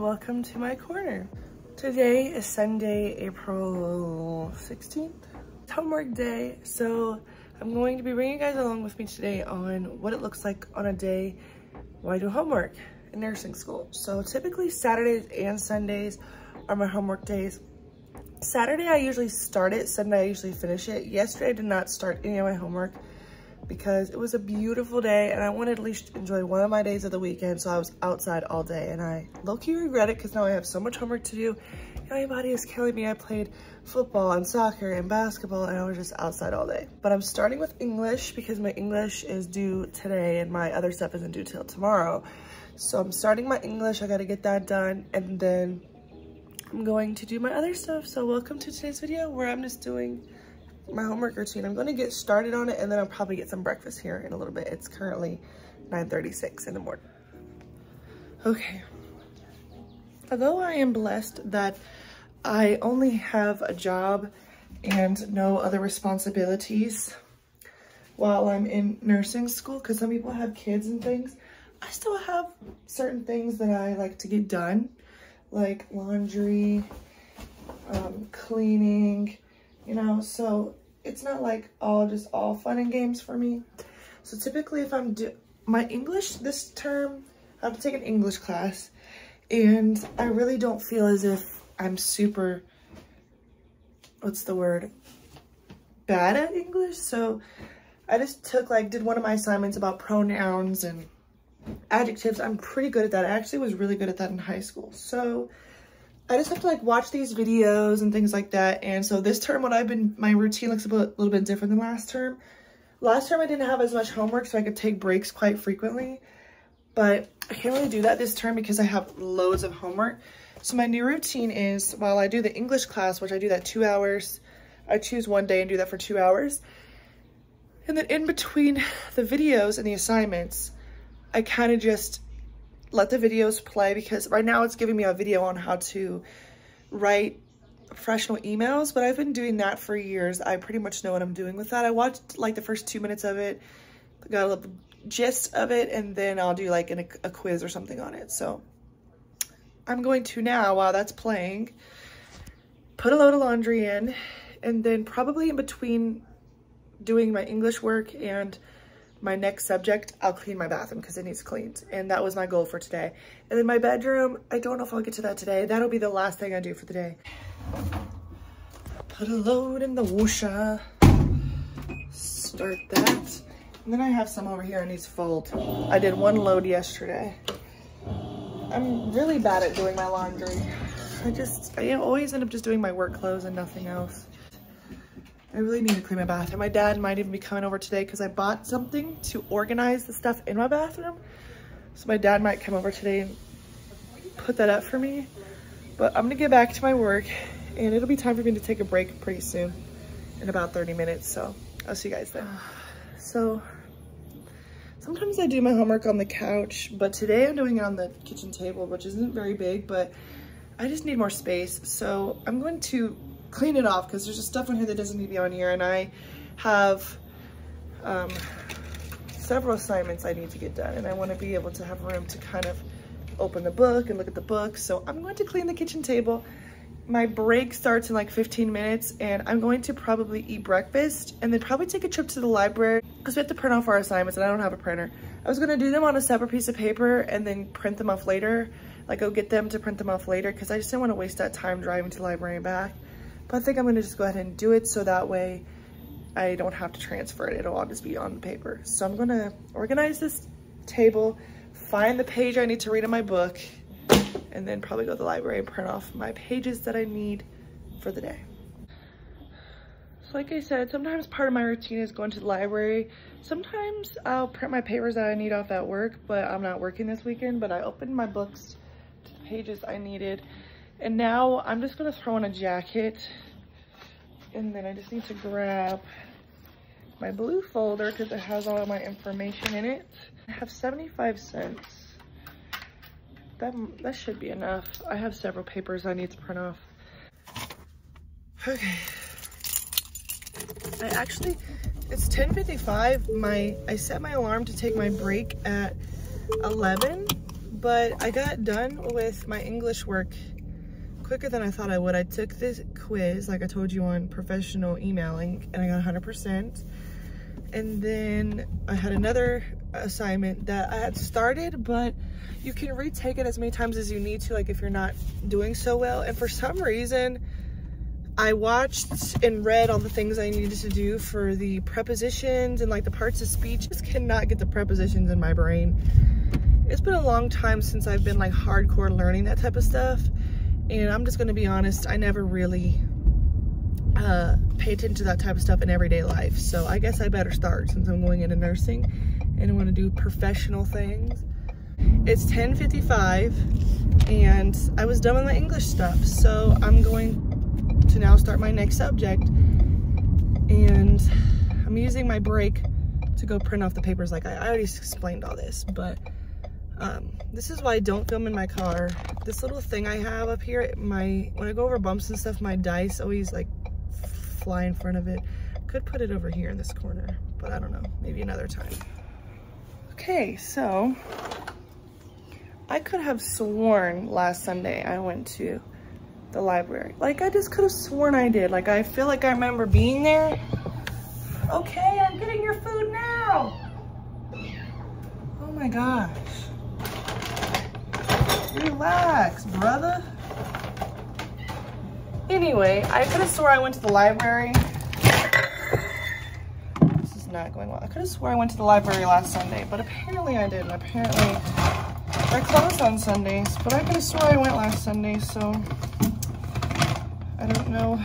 Welcome to my corner. Today is Sunday, April 16th. It's homework day, so I'm going to be bringing you guys along with me today on what it looks like on a day when I do homework in nursing school. So typically Saturdays and Sundays are my homework days. Saturday I usually start it, Sunday I usually finish it. Yesterday I did not start any of my homework because it was a beautiful day and I wanted to at least enjoy one of my days of the weekend, so I was outside all day and I low-key regret it because now I have so much homework to do and my body is killing me. I played football and soccer and basketball and I was just outside all day. But I'm starting with English because my English is due today and my other stuff isn't due till tomorrow. So I'm starting my English, I gotta get that done, and then I'm going to do my other stuff. So welcome to today's video where I'm just doing my homework routine. I'm going to get started on it and then I'll probably get some breakfast here in a little bit. It's currently 9:36 in the morning. Okay. Although I am blessed that I only have a job and no other responsibilities while I'm in nursing school, because some people have kids and things, I still have certain things that I like to get done, like laundry, cleaning, you know, so it's not like all fun and games for me. So typically if I'm my English this term, I have to take an English class and I really don't feel as if I'm super, what's the word, bad at English. So I just did one of my assignments about pronouns and adjectives. I'm pretty good at that. I actually was really good at that in high school. So I just have to watch these videos and things like that. And so this term, my routine looks a little bit different than last term. Last term I didn't have as much homework, so I could take breaks quite frequently. But I can't really do that this term because I have loads of homework. So my new routine is, while I do the English class, which I do that 2 hours, I choose one day and do that for 2 hours. And then in between the videos and the assignments, I kind of just let the videos play, because right now it's giving me a video on how to write professional emails, but I've been doing that for years. I pretty much know what I'm doing with that. I watched the first 2 minutes of it, got a little gist of it, and then I'll do a quiz or something on it. So I'm going to now, while that's playing, put a load of laundry in, and then probably in between doing my English work and my next subject, I'll clean my bathroom because it needs cleaned. And that was my goal for today. And then my bedroom, I don't know if I'll get to that today. That'll be the last thing I do for the day. Put a load in the washer. Start that. And then I have some over here I need to fold. I did one load yesterday. I'm really bad at doing my laundry. I always end up just doing my work clothes and nothing else. I really need to clean my bathroom. My dad might even be coming over today because I bought something to organize the stuff in my bathroom. So my dad might come over today and put that up for me. But I'm gonna get back to my work and it'll be time for me to take a break pretty soon, in about 30 minutes. So I'll see you guys then. So sometimes I do my homework on the couch, but today I'm doing it on the kitchen table, which isn't very big, but I just need more space. So I'm going to clean it off because there's just stuff on here that doesn't need to be on here, and I have several assignments I need to get done, and I want to be able to have room to kind of open the book and look at the book. So I'm going to clean the kitchen table. My break starts in 15 minutes, and I'm going to probably eat breakfast and then probably take a trip to the library because we have to print off our assignments and I don't have a printer. I was going to do them on a separate piece of paper and then print them off later, go get them to print them off later, because I just didn't want to waste that time driving to the library and back. But I think I'm gonna just go ahead and do it so that way I don't have to transfer it. It'll all just be on the paper. So I'm gonna organize this table, find the page I need to read in my book, and then probably go to the library and print off my pages that I need for the day. So like I said, sometimes part of my routine is going to the library. Sometimes I'll print my papers that I need off at work, but I'm not working this weekend. But I opened my books to the pages I needed. And now I'm just gonna throw on a jacket. And then I just need to grab my blue folder because it has all of my information in it. I have 75 cents. That should be enough. I have several papers I need to print off. Okay. It's 10:55. I set my alarm to take my break at 11, but I got done with my English work quicker than I thought I would. I took this quiz, like I told you, on professional emailing, and I got 100%. And then I had another assignment that I had started, but you can retake it as many times as you need to, like if you're not doing so well. And for some reason, I watched and read all the things I needed to do for the prepositions and like the parts of speech. I just cannot get the prepositions in my brain. It's been a long time since I've been like hardcore learning that type of stuff. And I'm just gonna be honest, I never really pay attention to that type of stuff in everyday life. So I guess I better start since I'm going into nursing and I wanna do professional things. It's 10:55 and I was done with my English stuff. So I'm going to now start my next subject, and I'm using my break to go print off the papers. Like I already explained all this, but this is why I don't film in my car. This little thing I have up here, when I go over bumps and stuff, my dice always like fly in front of it. Could put it over here in this corner, but I don't know, maybe another time. Okay, so I could have sworn last Sunday I went to the library. Like I just could have sworn I did. Like I feel like I remember being there. Okay, I'm getting your food now. Oh my gosh. Relax, brother. Anyway, I could have swore I went to the library. This is not going well. I could have swore I went to the library last Sunday, but apparently I didn't. Apparently they're closed on Sundays, but I could have swore I went last Sunday, so I don't know.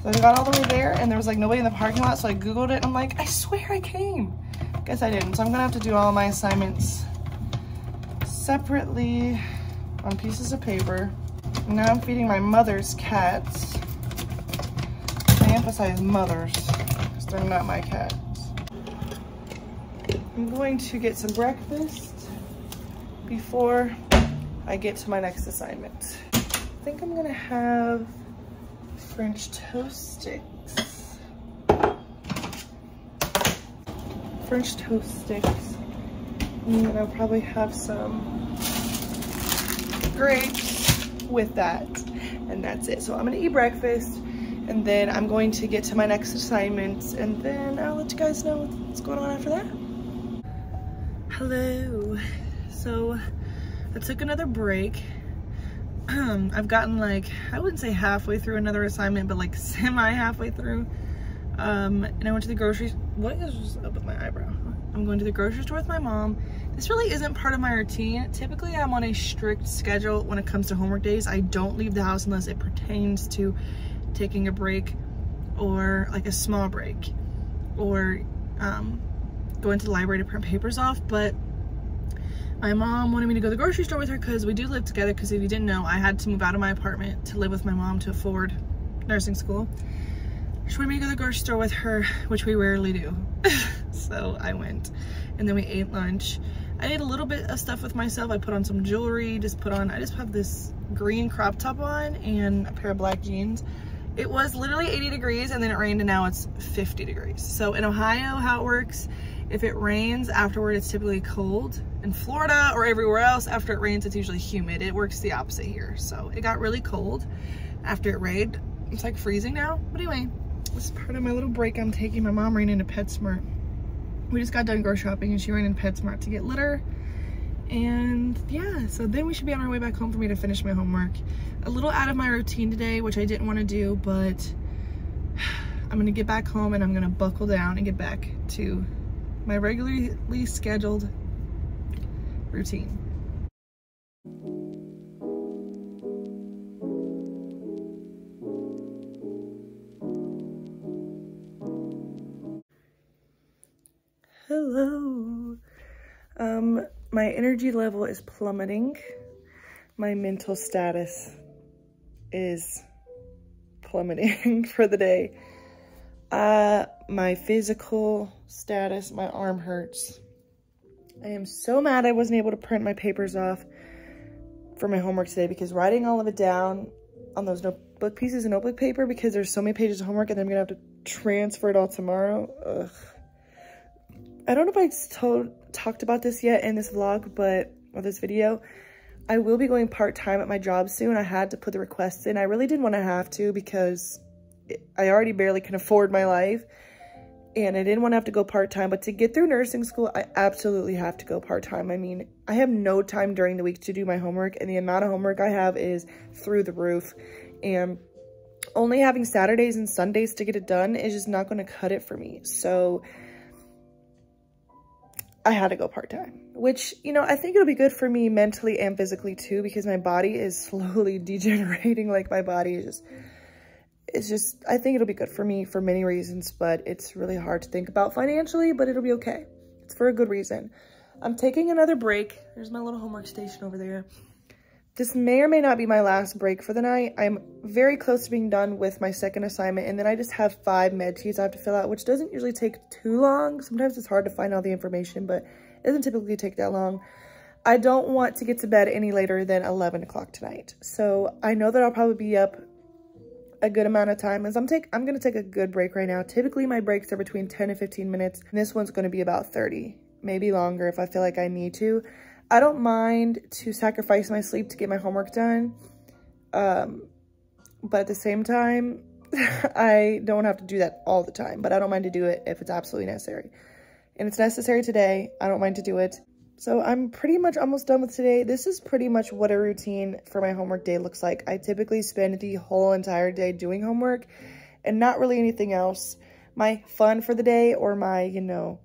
So I got all the way there and there was like nobody in the parking lot, so I Googled it and I'm like, I swear I came. Guess I didn't. So I'm gonna have to do all my assignments separately on pieces of paper. And now I'm feeding my mother's cats. I emphasize mothers because they're not my cats. I'm going to get some breakfast before I get to my next assignment. I think I'm gonna have French toast sticks. French toast sticks. And then I'll probably have some grapes with that. And that's it. So I'm gonna eat breakfast and then I'm going to get to my next assignment and then I'll let you guys know what's going on after that. Hello. So I took another break. I've gotten like, I wouldn't say halfway through another assignment, but like semi halfway through. And I went to the grocery. What is up with my eyebrow? I'm going to the grocery store with my mom. This really isn't part of my routine. Typically I'm on a strict schedule when it comes to homework days. I don't leave the house unless it pertains to taking a break or like a small break or going to the library to print papers off. But my mom wanted me to go to the grocery store with her because we do live together, because if you didn't know, I had to move out of my apartment to live with my mom to afford nursing school. She wanted me to go to the grocery store with her, which we rarely do. So I went and then we ate lunch. I ate a little bit of stuff with myself. I put on some jewelry, I just have this green crop top on and a pair of black jeans. It was literally 80 degrees and then it rained and now it's 50 degrees. So in Ohio, how it works, if it rains afterward, it's typically cold. In Florida or everywhere else, after it rains, it's usually humid. It works the opposite here. So it got really cold after it rained. It's like freezing now. But anyway, this is part of my little break I'm taking. My mom ran into PetSmart. We just got done grocery shopping and she ran into PetSmart to get litter. And yeah, so then we should be on our way back home for me to finish my homework. A little out of my routine today, which I didn't want to do, but I'm gonna get back home and I'm gonna buckle down and get back to my regularly scheduled routine. energy level is plummeting. My mental status is plummeting for the day. My physical status, my arm hurts. I am so mad I wasn't able to print my papers off for my homework today, because writing all of it down on those notebook pieces of notebook paper, because there's so many pages of homework and then I'm gonna have to transfer it all tomorrow. Ugh. I don't know if I talked about this yet in this vlog, or this video. I will be going part-time at my job soon. I had to put the requests in. I really didn't want to have to, because I already barely can afford my life. And I didn't want to have to go part-time, but to get through nursing school, I absolutely have to go part-time. I mean, I have no time during the week to do my homework, and the amount of homework I have is through the roof. And only having Saturdays and Sundays to get it done is just not going to cut it for me. So I had to go part-time, which, you know, I think it'll be good for me mentally and physically too, because my body is slowly degenerating. Like, my body is just, I think it'll be good for me for many reasons, but it's really hard to think about financially, but it'll be okay. It's for a good reason. I'm taking another break. There's my little homework station over there. This may or may not be my last break for the night. I'm very close to being done with my second assignment, and then I just have 5 med sheets I have to fill out, which doesn't usually take too long. Sometimes it's hard to find all the information, but it doesn't typically take that long. I don't want to get to bed any later than 11 o'clock tonight. So I know that I'll probably be up a good amount of time, as I'm going to take a good break right now. Typically my breaks are between 10 and 15 minutes, and this one's going to be about 30, maybe longer if I feel like I need to. I don't mind to sacrifice my sleep to get my homework done, but at the same time, I don't have to do that all the time, but I don't mind to do it if it's absolutely necessary. And it's necessary today. I don't mind to do it. So I'm pretty much almost done with today. This is pretty much what a routine for my homework day looks like. I typically spend the whole entire day doing homework and not really anything else. My fun for the day, or my, you know,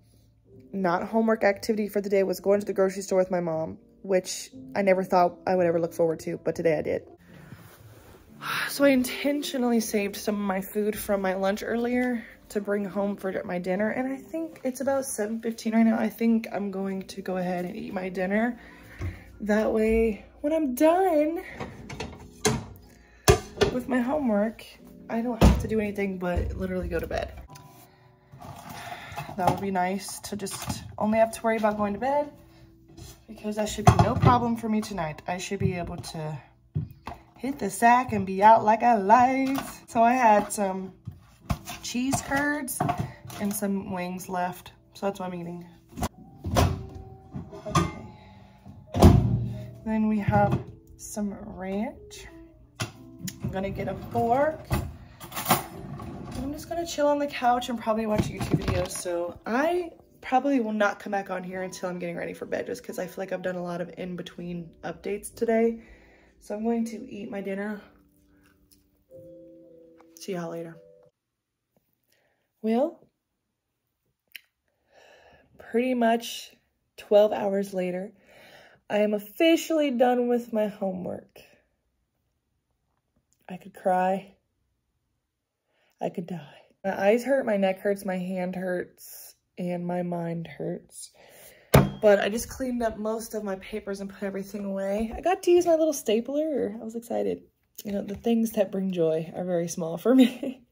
not homework activity for the day, was going to the grocery store with my mom, which I never thought I would ever look forward to, but today I did. So I intentionally saved some of my food from my lunch earlier to bring home for my dinner, and I think it's about 7:15 right now. I think I'm going to go ahead and eat my dinner. That way, when I'm done with my homework, I don't have to do anything but literally go to bed. That would be nice to just only have to worry about going to bed, because that should be no problem for me tonight. I should be able to hit the sack and be out like a light. So I had some cheese curds and some wings left, so that's what I'm eating. Okay. Then we have some ranch. I'm gonna get a fork. I'm just gonna chill on the couch and probably watch YouTube videos. So I probably will not come back on here until I'm getting ready for bed, just because I feel like I've done a lot of in-between updates today. So I'm going to eat my dinner. See y'all later. Well, pretty much 12 hours later, I am officially done with my homework. I could cry. I could die. My eyes hurt, my neck hurts, my hand hurts, and my mind hurts. But I just cleaned up most of my papers and put everything away. I got to use my little stapler. I was excited. You know, the things that bring joy are very small for me.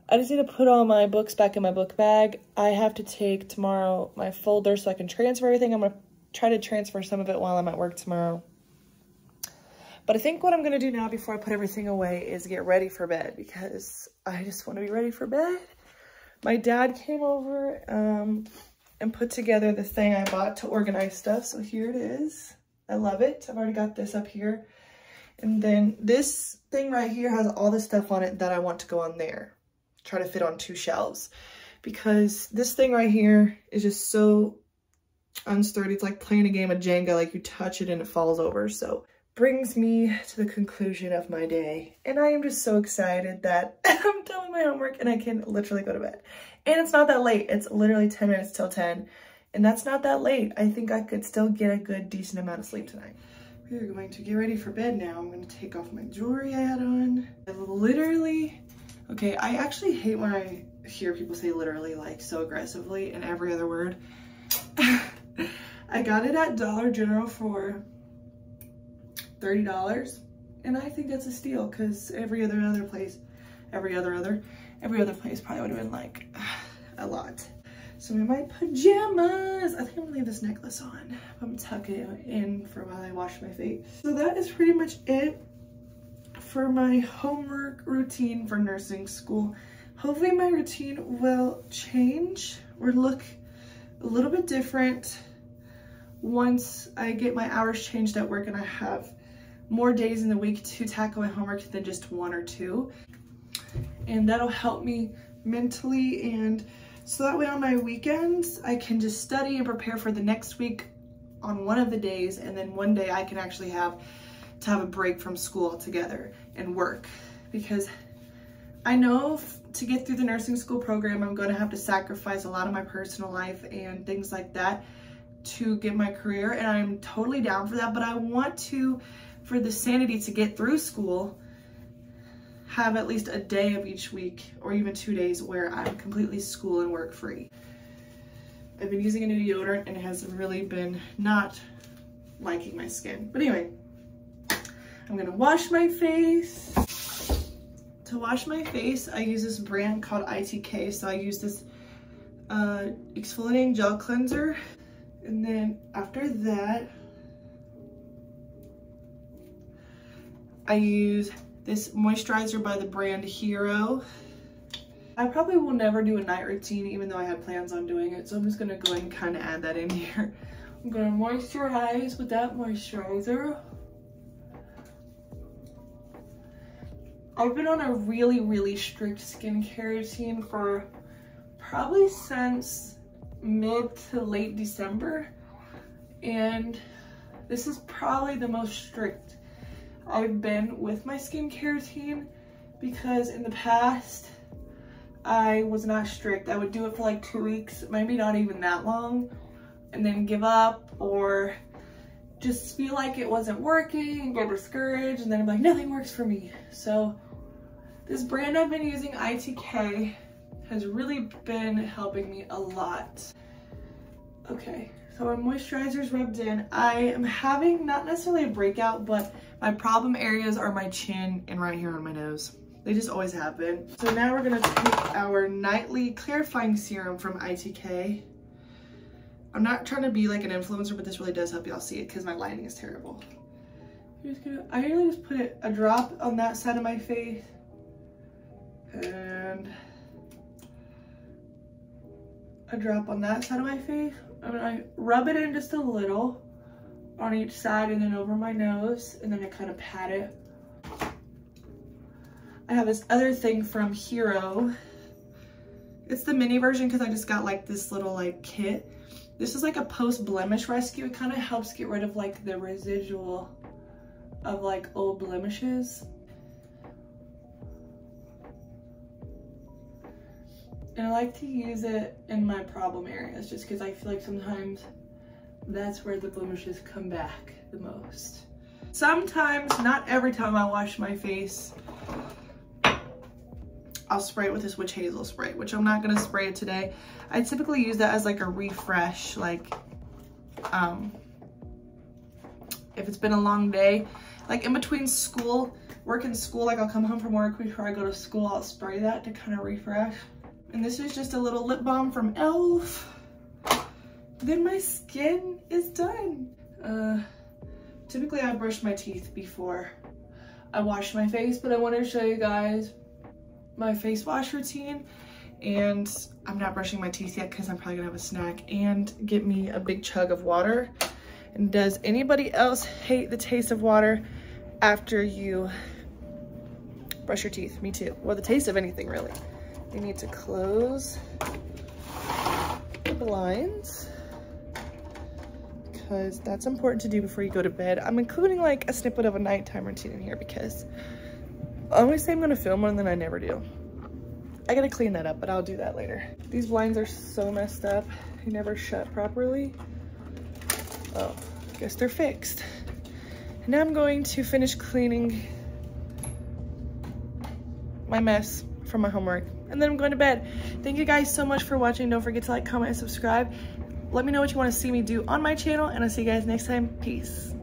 I just need to put all my books back in my book bag. I have to take tomorrow my folder so I can transfer everything. I'm going to try to transfer some of it while I'm at work tomorrow. But I think what I'm going to do now before I put everything away is get ready for bed, because I just want to be ready for bed. My dad came over and put together the thing I bought to organize stuff. So here it is. I love it. I've already got this up here. And then this thing right here has all the stuff on it that I want to go on there. Try to fit on 2 shelves, because this thing right here is just so unsturdy. It's like playing a game of Jenga, like you touch it and it falls over. So brings me to the conclusion of my day, and I am just so excited that I'm done with my homework and I can literally go to bed. And it's not that late. It's literally 10 minutes till 10, and that's not that late. I think I could still get a good decent amount of sleep tonight. We're going to get ready for bed now. I'm going to take off my jewelry I had on. I literally, okay, I actually hate when I hear people say literally like so aggressively in every other word. I I got it at Dollar General for $30. And I think that's a steal because every other place probably would have been like a lot. So in my pajamas, I think I'm gonna leave this necklace on. I'm gonna tuck it in for while I wash my face. So that is pretty much it for my homework routine for nursing school. Hopefully my routine will change or look a little bit different once I get my hours changed at work and I have more days in the week to tackle my homework than just 1 or 2. And that'll help me mentally, and so that way on my weekends I can just study and prepare for the next week on one of the days, and then one day I can actually have a break from school altogether and work, because I know to get through the nursing school program I'm going to have to sacrifice a lot of my personal life and things like that to get my career, and I'm totally down for that. But I want to, for the sanity to get through school, have at least a day of each week or even 2 days where I'm completely school and work free. I've been using a new deodorant and it has really been not liking my skin. But anyway, I'm gonna wash my face. To wash my face, I use this brand called ITK. So I use this exfoliating gel cleanser. And then after that, I use this moisturizer by the brand Hero. I probably will never do a night routine even though I have plans on doing it. So I'm just gonna go ahead and kind of add that in here. I'm gonna moisturize with that moisturizer. I've been on a really strict skincare routine for probably since mid to late December. And this is probably the most strict I've been with my skincare routine, because in the past I was not strict. I would do it for like 2 weeks, maybe not even that long, and then give up or just feel like it wasn't working and get discouraged, and then I'm like, nothing works for me. So this brand I've been using, ITK, has really been helping me a lot. Okay, so our moisturizer's rubbed in. I am having not necessarily a breakout, but my problem areas are my chin and right here on my nose. They just always have been. So now we're gonna take our nightly clarifying serum from ITK. I'm not trying to be like an influencer, but this really does help y'all see it because my lighting is terrible. I usually just put a drop on that side of my face and a drop on that side of my face. I rub it in just a little on each side and then over my nose, and then I kind of pat it. I have this other thing from Hero. It's the mini version because I just got like this little like kit. This is like a post blemish rescue. It kind of helps get rid of like the residual of like old blemishes. And I like to use it in my problem areas just because I feel like sometimes that's where the blemishes come back the most. Sometimes, not every time I wash my face, I'll spray it with this witch hazel spray, which I'm not gonna spray it today. I typically use that as like a refresh, like if it's been a long day, like in between school, work and school, like I'll come home from work before I go to school, I'll spray that to kind of refresh. And this is just a little lip balm from e.l.f. Then my skin is done. Typically I brush my teeth before I wash my face, but I want to show you guys my face wash routine. And I'm not brushing my teeth yet because I'm probably gonna have a snack and get me a big chug of water. And does anybody else hate the taste of water after you brush your teeth? Me too. Well, the taste of anything really. You need to close the blinds because that's important to do before you go to bed. I'm including like a snippet of a nighttime routine in here because I always say I'm gonna film one and then I never do. I gotta clean that up, but I'll do that later. These blinds are so messed up. They never shut properly. Oh, I guess they're fixed. And now I'm going to finish cleaning my mess from my homework, and then I'm going to bed. Thank you guys so much for watching. Don't forget to like, comment, and subscribe. let me know what you want to see me do on my channel, and I'll see you guys next time. Peace.